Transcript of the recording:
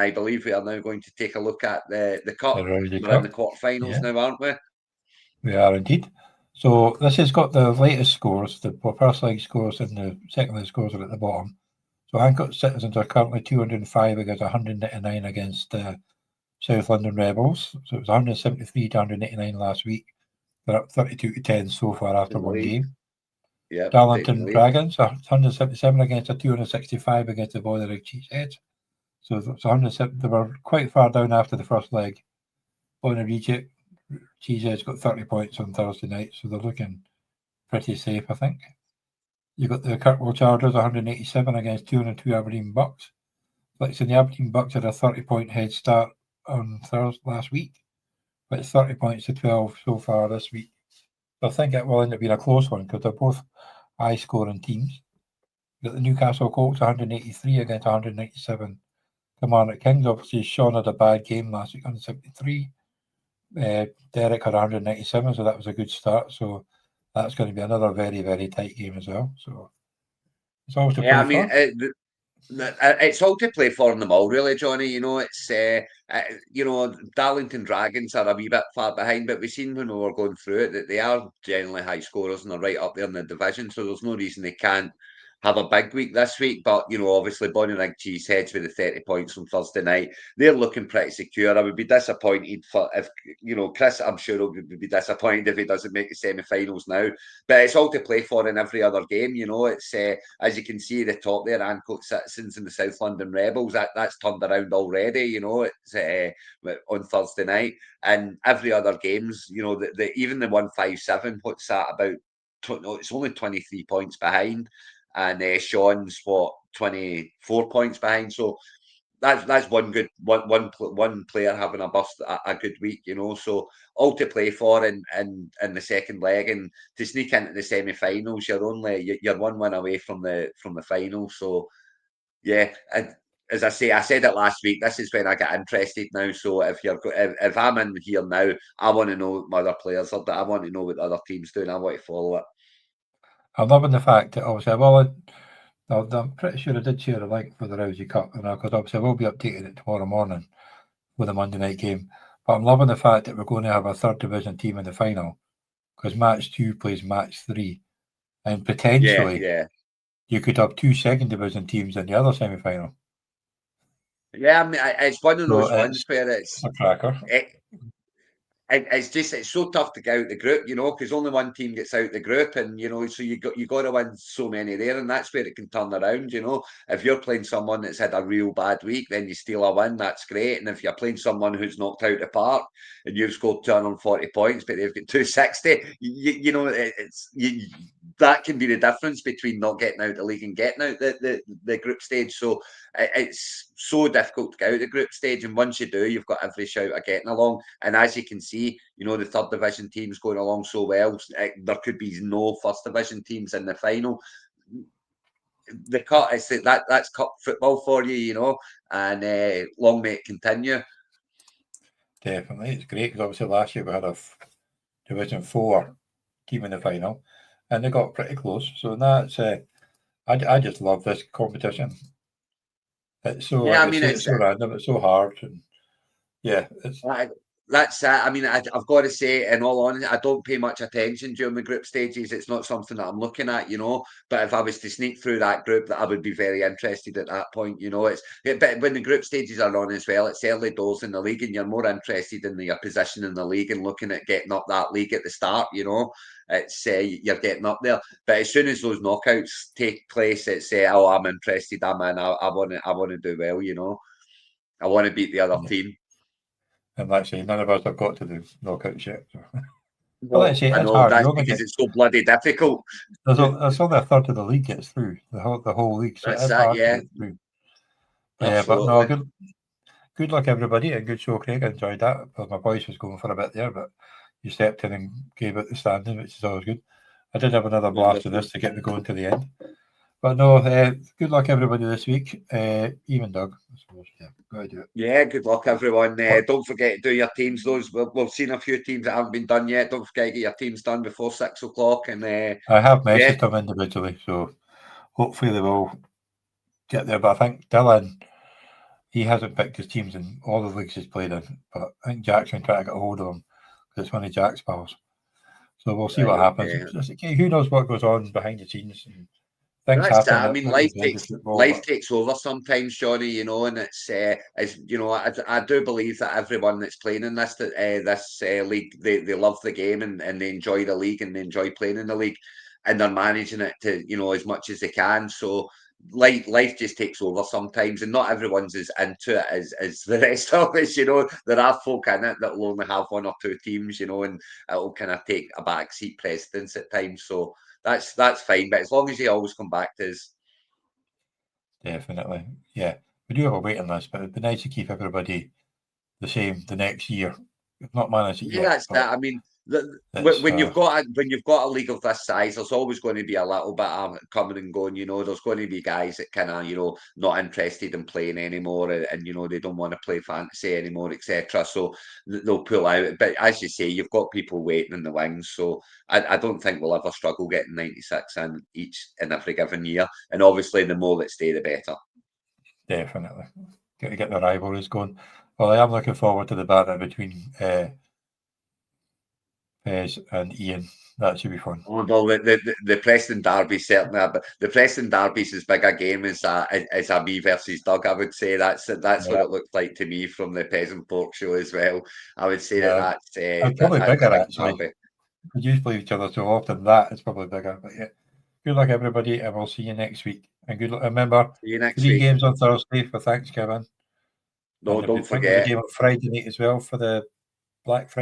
I believe we are now going to take a look at the cup. The Rousay We're in Cup. the quarterfinals Yeah. now, aren't we? We are indeed. So this has got the latest scores. The first leg scores and the second leg scores are at the bottom. So Hancock Citizens are currently 205 against 199 against South London Rebels. So it was 173 to 189 last week. They're up 32 to 10 so far after one game. Yeah. Darlington Dragons are 177 against a 265 against the Boiler Cheeseheads. So it's 107. They were quite far down after the first leg. Boiler Cheeseheads got 30 points on Thursday night, so they're looking pretty safe, I think. You've got the Kirkwall Chargers 187 against 202 Aberdeen Bucks. Like so the Aberdeen Bucks had a 30-point head start on Thursday last week, but it's 30 points to 12 so far this week. So I think it will end up being a close one because they're both high-scoring teams. You've got the Newcastle Colts 183 against 197. Kilmarnock Kings, obviously, Sean had a bad game last week, 173. Derek had 197, so that was a good start. So that's going to be another very, very tight game as well. So it's always to play for. It's all to play for in them all, really, Johnny. You know, it's Darlington Dragons are a wee bit far behind, but we've seen when we were going through it that they are generally high scorers and they're right up there in the division. So there's no reason they can't have a big week this week. But obviously, Bonnyrigg Cheeseheads with the 30 points from Thursday night, they're looking pretty secure. I would be disappointed if Chris. I'm sure would be disappointed if he doesn't make the semi-finals now. But it's all to play for in every other game. It's as you can see at the top there, Hancock Citizens and the South London Rebels. That's turned around already. It's on Thursday night, and every other games. Even the 157. What's that about? It's only 23 points behind, and Sean's 24 points behind. So that's one good one player having a good week, So all to play for in the second leg, and to sneak into the semi-finals, you're one win away from the final. So yeah, as I say, I said it last week. This is when I get interested now. So if I'm in here now, I want to know what my other players are. I want to know what the other teams doing. I want to follow it. I'm loving the fact that obviously, I'm pretty sure I did share a link for the Rousay Cup, because obviously I will be updating it tomorrow morning with the Monday night game. But I'm loving the fact that we're going to have a third division team in the final, because match 2 plays match 3, and potentially you could have 2 second division teams in the other semi-final. Yeah, I mean, it's one of those ones where it's a cracker. It's so tough to get out the group, because only one team gets out the group, and so you got to win so many there, and that's where it can turn around. If you're playing someone that's had a real bad week, then you steal a win, that's great. And if you're playing someone who's knocked out the park and you've scored 240 points, but they've got 260, that can be the difference between not getting out the league and getting out the group stage. So it's so difficult to get out the group stage, and once you do, you've got every shout of getting along. And as you can see, the third division teams going along so well. There could be no first division teams in the final. The cut is that's cup football for you, and long may it continue. Definitely, it's great because obviously last year we had a Division 4 team in the final, and they got pretty close. So that's I just love this competition. It's so it's so random, it's so hard, and it's. That's it. I mean, I've got to say, in all honesty, I don't pay much attention during the group stages. It's not something that I'm looking at, But if I was to sneak through that group, that I would be very interested at that point, But when the group stages are on as well, it's early doors in the league, and you're more interested in your position in the league and looking at getting up that league at the start, It's you're getting up there. But as soon as those knockouts take place, it's I'm interested. I'm in. I want to do well, I want to beat the other team. And actually, none of us have got to the knockouts yet. So. Well, let's say it's hard. That's because it's so bloody difficult. There's only a third of the league gets through, the whole league. So it's hard to get through. But no, good luck everybody, and good show, Craig. I enjoyed that. Well, my voice was going for a bit there, but you stepped in and gave it the standing, which is always good. I did have another blast of this to get me going to the end. But no, good luck everybody this week. Even Doug, I suppose. Yeah, go ahead, do it. Yeah, good luck everyone. Don't forget to do your teams. We've seen a few teams that haven't been done yet. Don't forget to get your teams done before 6 o'clock. And I have messaged them individually, so hopefully they will get there. But I think Dylan he hasn't picked his teams in all the leagues he's played in, but I think Jack's been trying to get a hold of him because it's one of Jack's pals. So we'll see Right, what happens. okay. Who knows what goes on behind the scenes? And things That's happen. that. I mean, Football, life takes over sometimes, Johnny. You know, and it's as you know, I do believe that everyone that's playing in this league, they love the game and they enjoy the league and they enjoy playing in the league, and they're managing it to as much as they can. So life just takes over sometimes, and not everyone's as into it as the rest of us. You know, there are folk in it that will only have one or two teams. You know, and it'll kind of take a backseat precedence at times. So. That's fine, but as long as you always come back to us. Definitely, yeah. We do have a waiting list, but it'd be nice to keep everybody the same the next year. We've not managed it Yeah, yet. that's that. I mean, when you've got a league of this size, there's always going to be a little bit of coming and going. You know, there's going to be guys that kind of not interested in playing anymore, and they don't want to play fantasy anymore, etc. So they'll pull out. But as you say, you've got people waiting in the wings. So I don't think we'll ever struggle getting 96 in each and every given year. And obviously, the more that stay, the better. Definitely, got to get the rivalries going. Well, I am looking forward to the battle between Pez and Ian. That should be fun. Oh, well, the Preston Derby certainly, but the Preston Derby's as big a game as a me versus Doug. I would say that's what it looked like to me from the Peasant Pork show as well. I would say that's probably that's a bigger big actually. derby. We do play each other so often that is probably bigger. But yeah, good luck everybody, and we'll see you next week. And good luck. Remember, See you next 3 week. games on Thursday for Thanksgiving. No, And don't I think there's a forget. game on Friday night as well for the Black Friday.